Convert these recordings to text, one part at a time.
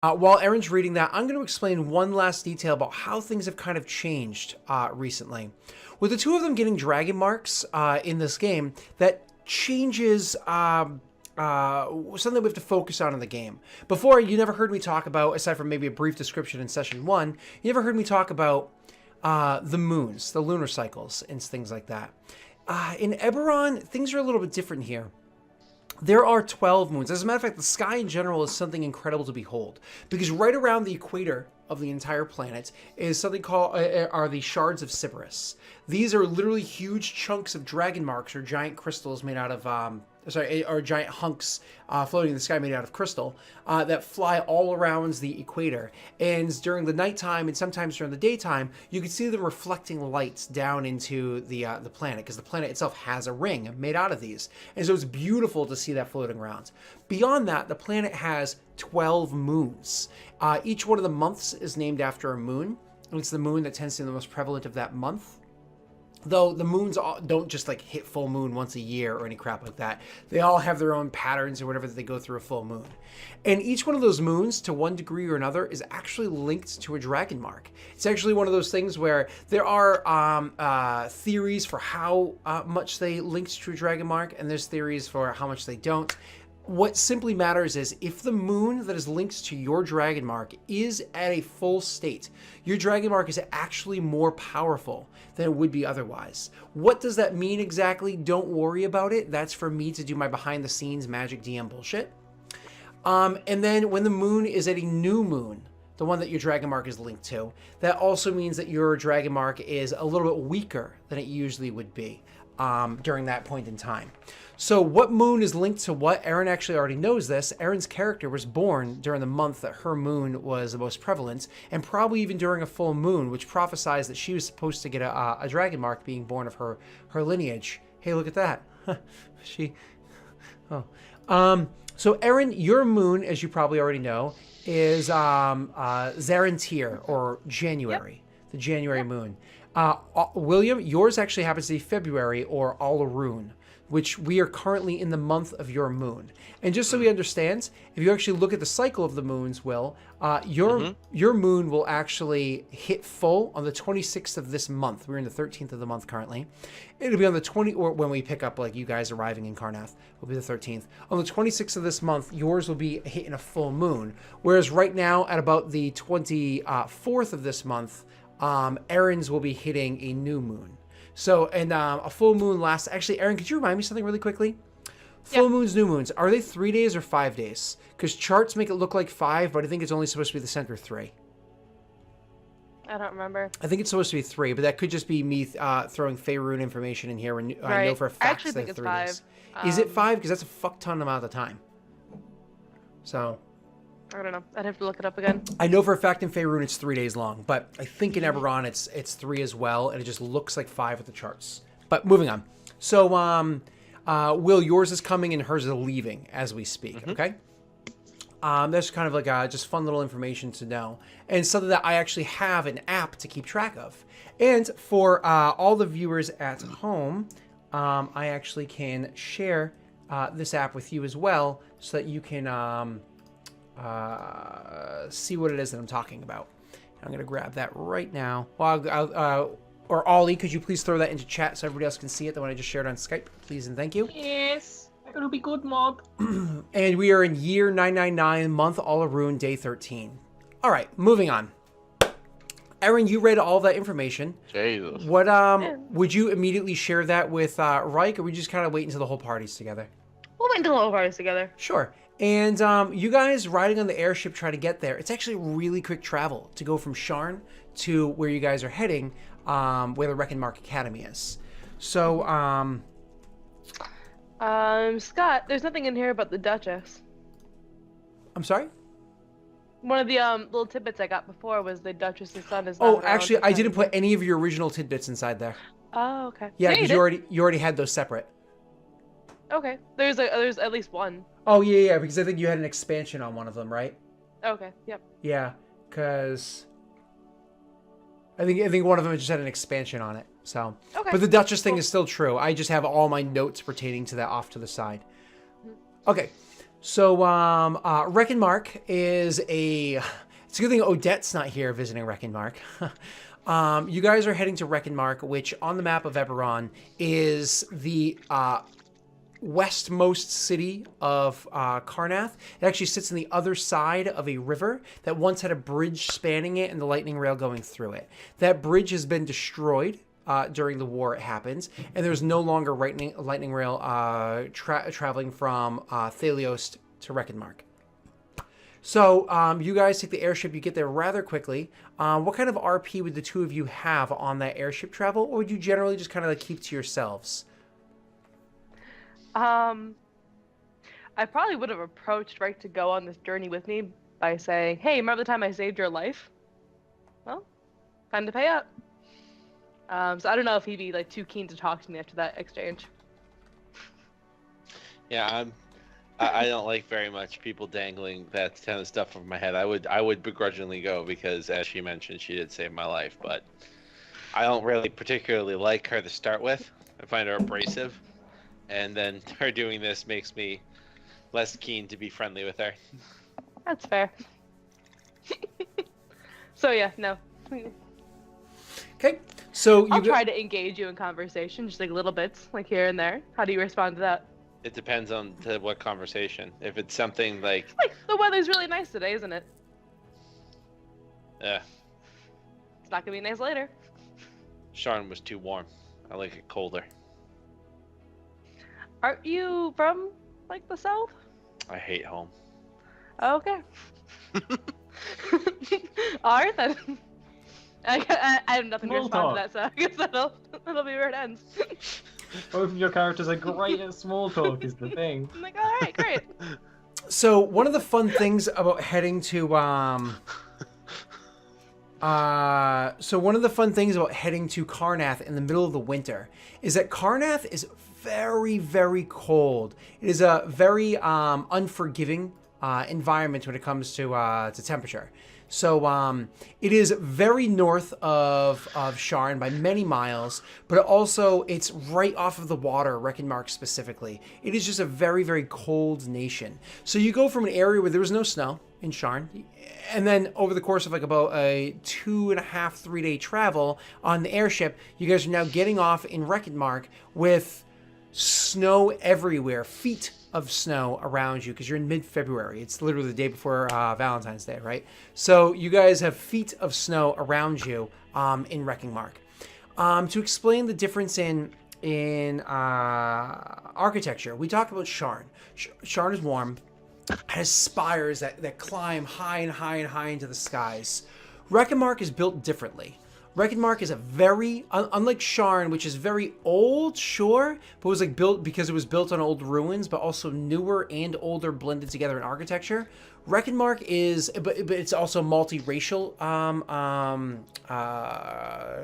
While Erin's reading that, I'm going to explain one last detail about how things have kind of changed recently. With the two of them getting dragon marks in this game, that changes something we have to focus on in the game. Before, you never heard me talk about, aside from maybe a brief description in session 1, you never heard me talk about the moons, the lunar cycles, and things like that. In Eberron, things are a little bit different here. There are 12 moons. As a matter of fact, the sky in general is something incredible to behold, because right around the equator of the entire planet is something called are the shards of Sybaris. These are literally huge chunks of dragon marks or giant crystals made out of or giant hunks floating in the sky made out of crystal that fly all around the equator. And during the nighttime and sometimes during the daytime, you can see them reflecting lights down into the planet, because the planet itself has a ring made out of these. And so it's beautiful to see that floating around. Beyond that, the planet has 12 moons. Each one of the months is named after a moon, and it's the moon that tends to be the most prevalent of that month. Though the moons don't just like hit full moon once a year or any crap like that. They all have their own patterns or whatever that they go through a full moon. And each one of those moons, to one degree or another, is actually linked to a dragon mark. It's actually one of those things where there are theories for how much they linked to a dragon mark, and there's theories for how much they don't. What simply matters is if the moon that is linked to your dragon mark is at a full state, your dragon mark is actually more powerful than it would be otherwise. What does that mean exactly? Don't worry about it. That's for me to do my behind the scenes magic DM bullshit. And then when the moon is at a new moon, the one that your dragon mark is linked to, that also means that your dragon mark is a little bit weaker than it usually would be during that point in time. So what moon is linked to what? Erin actually already knows this. Erin's character was born during the month that her moon was the most prevalent, and probably even during a full moon, which prophesies that she was supposed to get a dragon mark being born of her lineage. Hey, look at that. So Erin, your moon, as you probably already know, is Zarentir, or January. Yep. The January moon. William, yours actually happens to be February, or Alarun, which we are currently in the month of your moon. And just so we understand, if you actually look at the cycle of the moons, Will, your moon will actually hit full on the 26th of this month. We're in the 13th of the month currently. It'll be on the or when we pick up, like, you guys arriving in Karnath, will be the 13th. On the 26th of this month, yours will be hitting a full moon. Whereas right now, at about the 24th of this month, Erin's will be hitting a new moon. So, and a full moon lasts... Actually, Erin, could you remind me something really quickly? Full moons, new moons, are they 3 days or 5 days? Because charts make it look like 5, but I think it's only supposed to be the center 3. I don't remember. I think it's supposed to be 3, but that could just be me throwing Faerun information in here when I know for a fact I actually think it's 5. Days. Is it 5? Because that's a fuck ton amount of time. So... I don't know. I'd have to look it up again. I know for a fact in Faerun it's 3 days long, but I think in Eberron it's 3 as well, and it just looks like 5 with the charts. But moving on. So, Will, yours is coming and hers is leaving as we speak, okay? That's kind of like just fun little information to know. And something that I actually have an app to keep track of. And for all the viewers at home, I actually can share this app with you as well so that you can... see what it is that I'm talking about. I'm going to grab that right now. Well, or Ollie, could you please throw that into chat so everybody else can see it, the one I just shared on Skype, please and thank you. Yes, it'll be good, Mob. And we are in year 999, month Alarun, day 13. All right, moving on. Erin, you read all that information. Jesus. What would you immediately share that with Reich, or we just kind of wait until the whole party's together? We'll wait until the whole party's together. Sure. And you guys riding on the airship try to get there. It's actually really quick travel to go from Sharn to where you guys are heading, where the Reckonmark Academy is. So, Scott, there's nothing in here about the Duchess. I'm sorry? One of the little tidbits I got before was the Duchess's son is not Oh, around actually, I didn't put any of your original tidbits inside there. Oh, okay. Yeah, because you already had those separate. Okay. There's at least one. Oh, yeah, because I think you had an expansion on one of them, right? Okay, yep. Yeah, because I think one of them just had an expansion on it. So, okay. But the Duchess thing is still true. I just have all my notes pertaining to that off to the side. Okay. So, Wreck and Mark is a. It's a good thing Odette's not here visiting Wreck and Mark. You guys are heading to Wreck and Mark, which on the map of Eberron is the westmost city of Karnath. It actually sits on the other side of a river that once had a bridge spanning it and the lightning rail going through it. That bridge has been destroyed during the war it happens, and there's no longer lightning rail traveling from Thalios to Wreck and Mark. So you guys take the airship, you get there rather quickly. What kind of RP would the two of you have on that airship travel, or would you generally just kind of like keep to yourselves? I probably would have approached Rick to go on this journey with me by saying, "Hey, remember the time I saved your life? Well, time to pay up." So I don't know if he'd be like too keen to talk to me after that exchange. Yeah, I don't like very much people dangling that kind of stuff over my head. I would begrudgingly go because, as she mentioned, she did save my life, but I don't really particularly like her to start with. I find her abrasive. And then her doing this makes me less keen to be friendly with her. That's fair. So yeah, no. Okay, so I'll try to engage you in conversation, just like little bits, like here and there. How do you respond to that? It depends on to what conversation. If it's something like the weather's really nice today, isn't it? It's not gonna be nice later. Sharn was too warm. I like it colder. Aren't you from, like, the south? I hate home. Okay. Alright then. I have nothing to respond to that, so I guess that'll be where it ends. Both of your characters are great at small talk is the thing. I'm like, alright, great. So one of the fun things about heading to Karnath in the middle of the winter is that Karnath is very, very cold. It is a very unforgiving environment when it comes to temperature. So it is very north of Sharn by many miles, but also it's right off of the water, Wreck and Mark specifically. It is just a very, very cold nation. So you go from an area where there was no snow in Sharn, and then over the course of like about a 2.5, 3 day travel on the airship, you guys are now getting off in Wreck and Mark with snow everywhere, feet of snow around you, because you're in mid-February. It's literally the day before Valentine's Day, right? So you guys have feet of snow around you in Wrecking Mark. To explain the difference in architecture, we talked about Sharn. Sharn is warm, has spires that climb high and high and high into the skies. Wrecking Mark is built differently. Wreck and Mark is a very, unlike Sharn, which is very old, sure, but was like built because it was built on old ruins, but also newer and older blended together in architecture. Wreck and Mark is, but it's also multiracial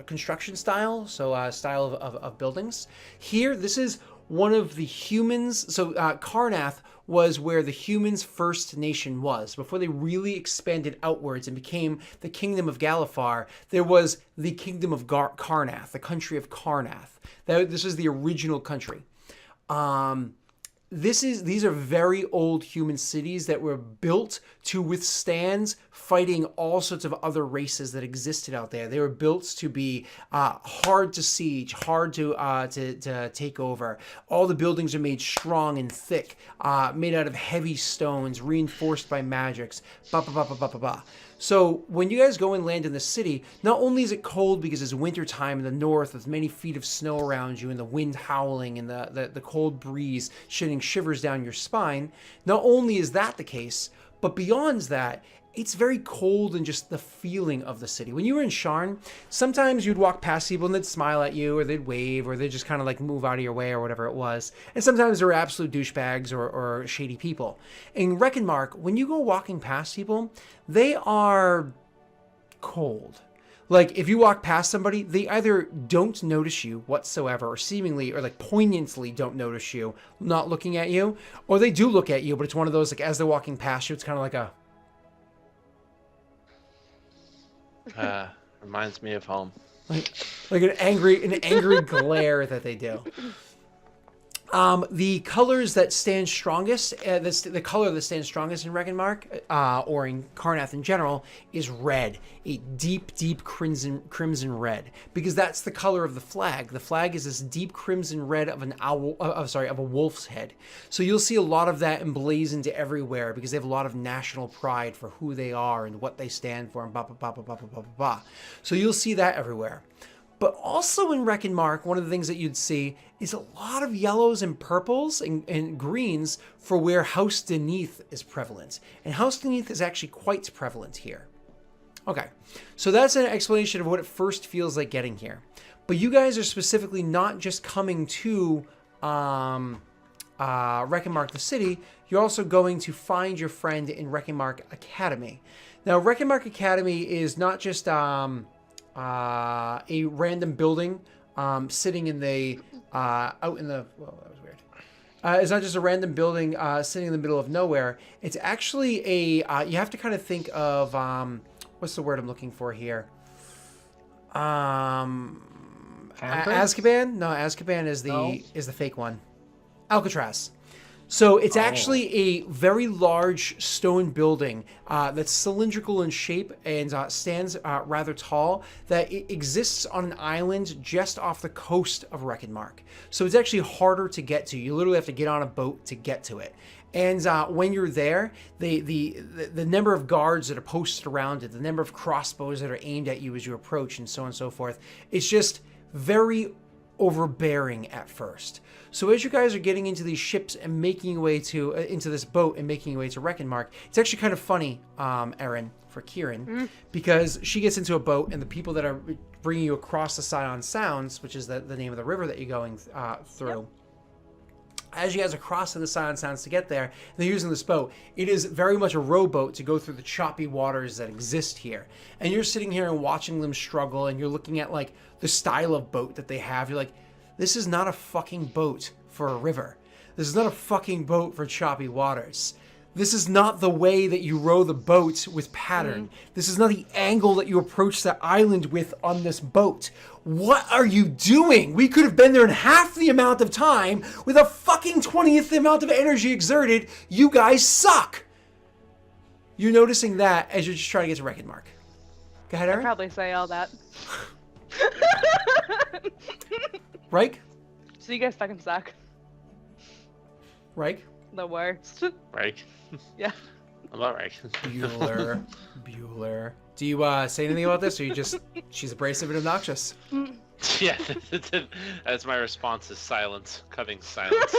construction style, so style of buildings. Here, this is one of the humans, so Karnath was where the humans' first nation was. Before they really expanded outwards and became the kingdom of Galifar, there was the kingdom of Karnath, the country of Karnath. This is the original country. These are very old human cities that were built to withstand fighting all sorts of other races that existed out there. They were built to be hard to siege, hard to take over. All the buildings are made strong and thick, made out of heavy stones, reinforced by magics. So when you guys go and land in the city, not only is it cold because it's winter time in the north with many feet of snow around you and the wind howling and the cold breeze shooting shivers down your spine, not only is that the case, but beyond that, it's very cold and just the feeling of the city. When you were in Sharn, sometimes you'd walk past people and they'd smile at you or they'd wave or they'd just kind of like move out of your way or whatever it was. And sometimes there were absolute douchebags or shady people. In Wreck and Mark, when you go walking past people, they are cold. Like, if you walk past somebody, they either don't notice you whatsoever or seemingly or like poignantly don't notice you, not looking at you, or they do look at you, but it's one of those, like, as they're walking past you, it's kind of like a... Reminds me of home. Like an angry glare that they do. The colors that stand strongest, the color that stands strongest in Reckonmark, or in Karnath in general, is red. A deep, deep crimson red, because that's the color of the flag. The flag is this deep crimson red of an owl, of a wolf's head. So you'll see a lot of that emblazoned everywhere because they have a lot of national pride for who they are and what they stand for, and blah blah blah blah blah blah blah blah. So you'll see that everywhere. But also in Reckonmark, one of the things that you'd see is a lot of yellows and purples and greens for where House Deneath is prevalent. And House Deneath is actually quite prevalent here. Okay, so that's an explanation of what it first feels like getting here. But you guys are specifically not just coming to Reckonmark the city, you're also going to find your friend in Reckonmark Academy. Now, Reckonmark Academy is not just a random building sitting in the out in the, well, that was weird. It's not just a random building sitting in the middle of nowhere. It's actually a you have to kind of think of what's the word I'm looking for here? Azkaban? No, Azkaban is the fake one. Alcatraz. So it's actually a very large stone building that's cylindrical in shape and stands rather tall, that it exists on an island just off the coast of Reckonmark. So it's actually harder to get to. You literally have to get on a boat to get to it. And when you're there, the number of guards that are posted around it, the number of crossbows that are aimed at you as you approach, and so on and so forth, it's just very overbearing at first. So as you guys are getting into these ships and making your way to into this boat and making your way to Reckonmark, it's actually kind of funny, Erin, for Kieran, because she gets into a boat and the people that are bringing you across the Scion Sounds, which is the name of the river that you're going through. Yep. As you guys are crossing the Scion Sounds to get there, and they're using this boat, it is very much a rowboat to go through the choppy waters that exist here. And you're sitting here and watching them struggle, and you're looking at like the style of boat that they have. You're like, this is not a fucking boat for a river. This is not a fucking boat for choppy waters. This is not the way that you row the boat with pattern. This is not the angle that you approach the island with on this boat. What are you doing? We could have been there in half the amount of time with a fucking 20th the amount of energy exerted. You guys suck. You're noticing that as you're just trying to get to Reckonmark. Go ahead, Erin. I'd probably say all that. Reich? So you guys fucking suck. Reich? The worst. Right. Yeah. I'm all right. Bueller. Do you say anything about this, or you just, she's abrasive and obnoxious? Yeah, that's my response is silence. Cutting silence.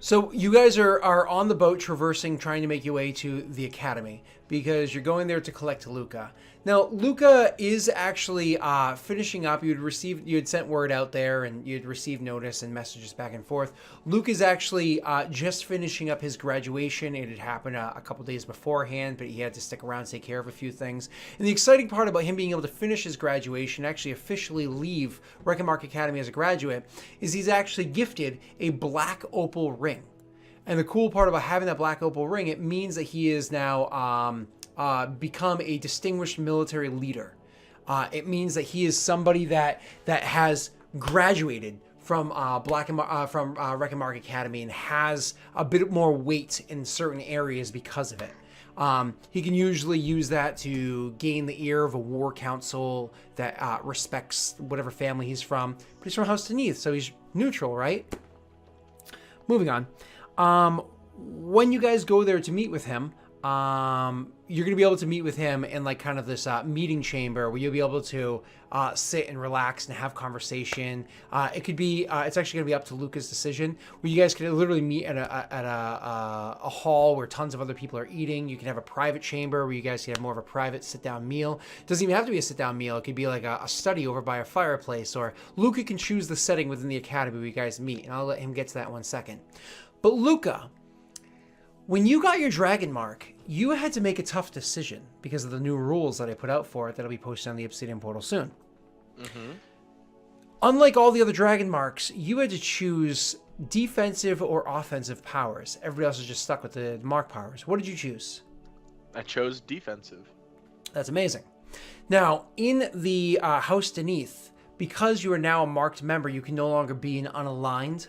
So you guys are on the boat traversing, trying to make your way to the academy, because you're going there to collect Luca. Now, Luca is actually finishing up. You had sent word out there, and you'd received notice and messages back and forth. Luke is actually just finishing up his graduation. It had happened a couple days beforehand, but he had to stick around to take care of a few things. And the exciting part about him being able to finish his graduation, actually officially leave Reckonmark Academy as a graduate, is he's actually gifted a black opal ring. And the cool part about having that black opal ring, it means that he is now become a distinguished military leader. It means that he is somebody that has graduated from Reckonmark Academy and has a bit more weight in certain areas because of it. He can usually use that to gain the ear of a war council that respects whatever family he's from. But he's from House Deneath, so he's neutral, right? Moving on. When you guys go there to meet with him, you're going to be able to meet with him in like kind of this meeting chamber where you'll be able to sit and relax and have conversation. It could be, it's actually going to be up to Luca's decision, where you guys could literally meet at a hall where tons of other people are eating. You can have a private chamber where you guys can have more of a private sit-down meal. It doesn't even have to be a sit-down meal. It could be like a study over by a fireplace, or Luca can choose the setting within the academy where you guys meet, and I'll let him get to that in 1 second. But Luca, when you got your dragon mark, you had to make a tough decision because of the new rules that I put out for it that'll be posted on the Obsidian Portal soon. Mm-hmm. Unlike all the other dragon marks, you had to choose defensive or offensive powers. Everybody else is just stuck with the mark powers. What did you choose? I chose defensive. That's amazing. Now, in the House Deneath, because you are now a marked member, you can no longer be an unaligned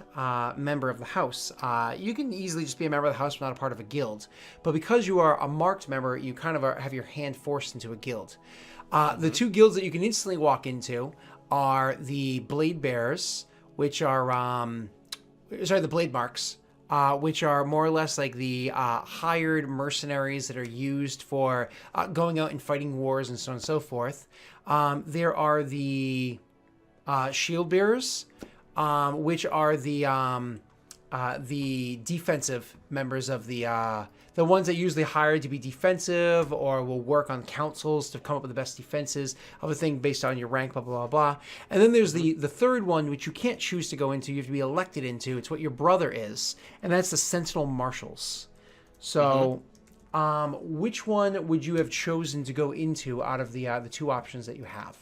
member of the house. You can easily just be a member of the house, but not a part of a guild. But because you are a marked member, you kind of have your hand forced into a guild. The two guilds that you can instantly walk into are the Blade Bearers, which are, the Blade Marks, which are more or less like the hired mercenaries that are used for going out and fighting wars and so on and so forth. There are the Shield Bearers, which are the defensive members of the ones that usually hired to be defensive or will work on councils to come up with the best defenses of a thing based on your rank, blah, blah, blah, blah. And then there's the third one, which you can't choose to go into. You have to be elected into. It's what your brother is, and that's the Sentinel Marshals. So which one would you have chosen to go into out of the two options that you have?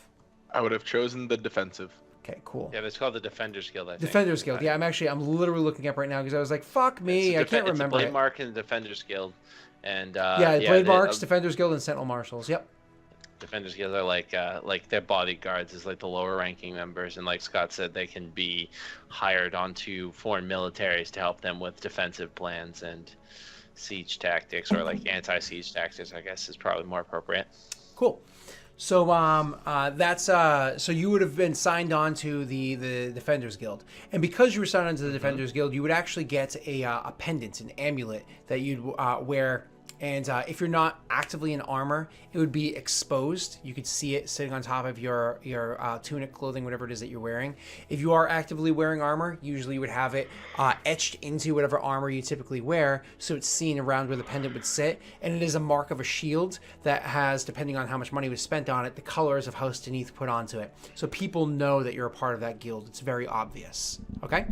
I would have chosen the defensive. Okay, cool. Yeah, it's called the Defenders Guild, I think. Defenders Guild. Yeah, I'm literally looking up right now because I was like, fuck me, I can't remember Blade it. Mark and the Defenders Guild. And Blade Marks, Defenders Guild, and Sentinel Marshals. Yep. Defenders Guild are like their bodyguards is like the lower ranking members, and like Scott said, they can be hired onto foreign militaries to help them with defensive plans and siege tactics, or like anti-siege tactics, I guess is probably more appropriate. Cool. So that's so you would have been signed on to the Defenders Guild, and because you were signed on to the Defenders Guild, you would actually get a pendant, an amulet that you'd wear. And if you're not actively in armor, it would be exposed. You could see it sitting on top of your tunic, clothing, whatever it is that you're wearing. If you are actively wearing armor, usually you would have it etched into whatever armor you typically wear, so it's seen around where the pendant would sit. And it is a mark of a shield that has, depending on how much money was spent on it, the colors of House Deneth put onto it. So people know that you're a part of that guild. It's very obvious. Okay?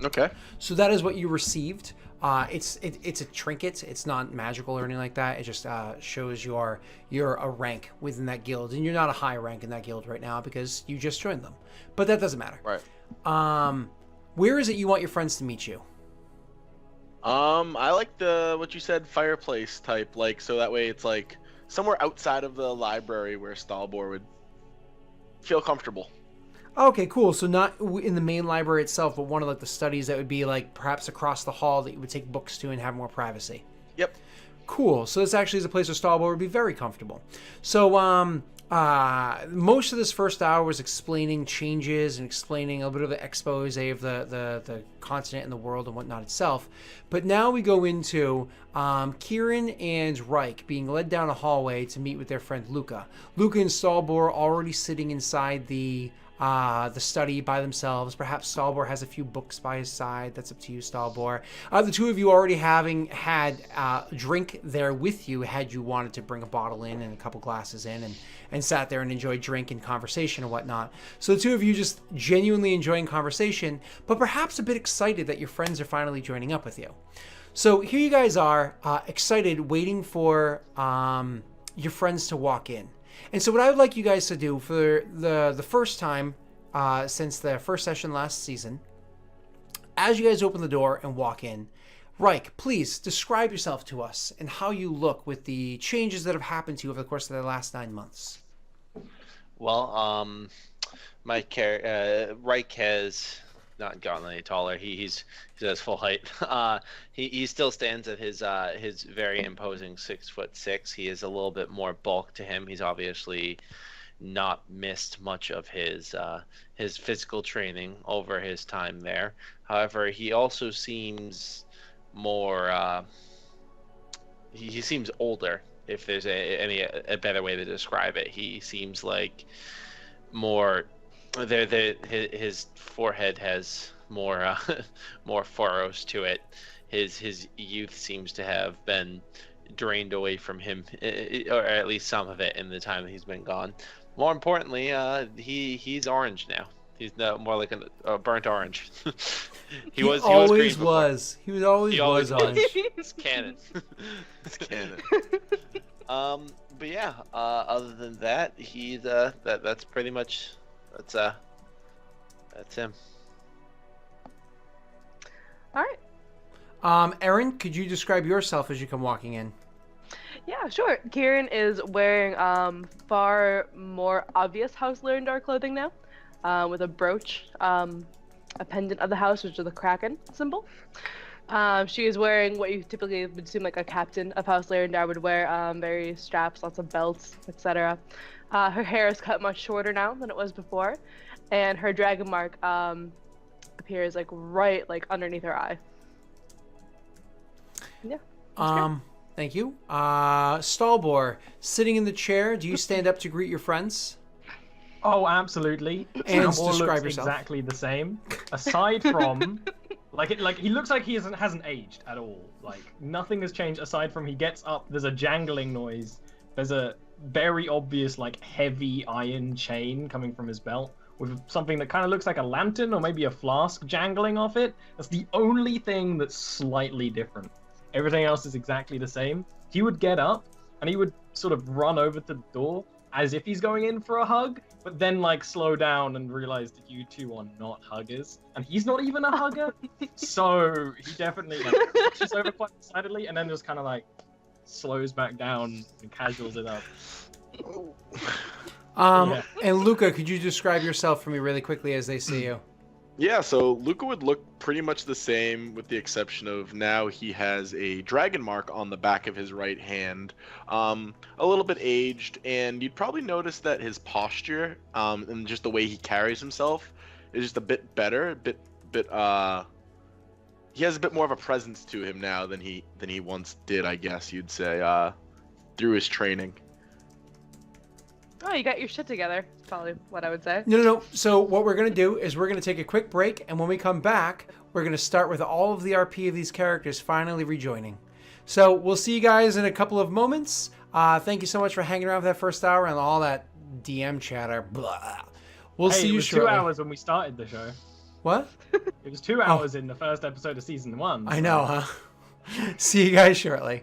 Okay. So that is what you received. It's a trinket. It's not magical or anything like that. It just shows you're a rank within that guild, and you're not a high rank in that guild right now because you just joined them. But that doesn't matter. Right. Where is it you want your friends to meet you? I like what you said, fireplace type, like, so that way it's like somewhere outside of the library where Stalbor would feel comfortable. Okay, cool. So not in the main library itself, but one of like the studies that would be like perhaps across the hall that you would take books to and have more privacy. Yep. Cool. So this actually is a place where Stalbor would be very comfortable. So most of this first hour was explaining changes and explaining a little bit of the expose of the continent and the world and whatnot itself. But now we go into Kieran and Reich being led down a hallway to meet with their friend Luca. Luca and Stalbor already sitting inside the study by themselves. Perhaps Stalbor has a few books by his side. That's up to you, Stalbor. The two of you already having had drink there with you, had you wanted to bring a bottle in and a couple glasses in and sat there and enjoyed drink and conversation and whatnot. So the two of you just genuinely enjoying conversation, but perhaps a bit excited that your friends are finally joining up with you. So here you guys are, excited, waiting for your friends to walk in. And so what I would like you guys to do for the first time since the first session last season, as you guys open the door and walk in, Reich, please describe yourself to us and how you look with the changes that have happened to you over the course of the last 9 months. Well, Reich has not gotten any taller. He's at his full height. He still stands at his very imposing 6'6". He is a little bit more bulk to him. He's obviously not missed much of his physical training over his time there. However, he also seems more. He seems older. If there's a better way to describe it, he seems like more. His forehead has more more furrows to it. His youth seems to have been drained away from him, or at least some of it in the time that he's been gone. More importantly, he's orange now. He's more like a burnt orange. He was always green was. He was always orange. It's canon. It's canon. But yeah. Other than that, he's that's pretty much that's him. All right. Erin, could you describe yourself as you come walking in? Yeah, sure. Kieran is wearing far more obvious House Lurendar clothing now. with a brooch, a pendant of the house, which is the kraken symbol. She is wearing what you typically would assume like a captain of House Larendar would wear, various straps, lots of belts, etc. Her hair is cut much shorter now than it was before, and her dragon mark appears like right like underneath her eye. Yeah. Thank you. Stalbor, sitting in the chair, do you stand up to greet your friends? Oh, absolutely. And Stalbor describe looks yourself. exactly the same. Aside from, he looks like he hasn't aged at all. Like nothing has changed aside from he gets up. There's a jangling noise. There's a very obvious like heavy iron chain coming from his belt with something that kind of looks like a lantern or maybe a flask jangling off it. That's the only thing that's slightly different. Everything else is exactly the same. He would get up and he would sort of run over to the door as if he's going in for a hug, but then like slow down and realize that you two are not huggers, and he's not even a hugger. So he definitely like pushes over quite decidedly, and then just kind of like slows back down and casuals it up. Yeah. And Luca, could you describe yourself for me really quickly as they see you? Yeah, so Luca would look pretty much the same with the exception of now he has a dragon mark on the back of his right hand, a little bit aged, and you'd probably notice that his posture and just the way he carries himself is just a bit better, he has a bit more of a presence to him now than he once did, I guess you'd say, through his training. Oh, you got your shit together. That's probably what I would say. No. So what we're going to do is we're going to take a quick break, and when we come back, we're going to start with all of the RP of these characters finally rejoining. So we'll see you guys in a couple of moments. Thank you so much for hanging around for that first hour and all that DM chatter. Blah. We'll see It you was shortly. 2 hours when we started the show. What? It was 2 hours in the first episode of season 1. I know, huh? See you guys shortly.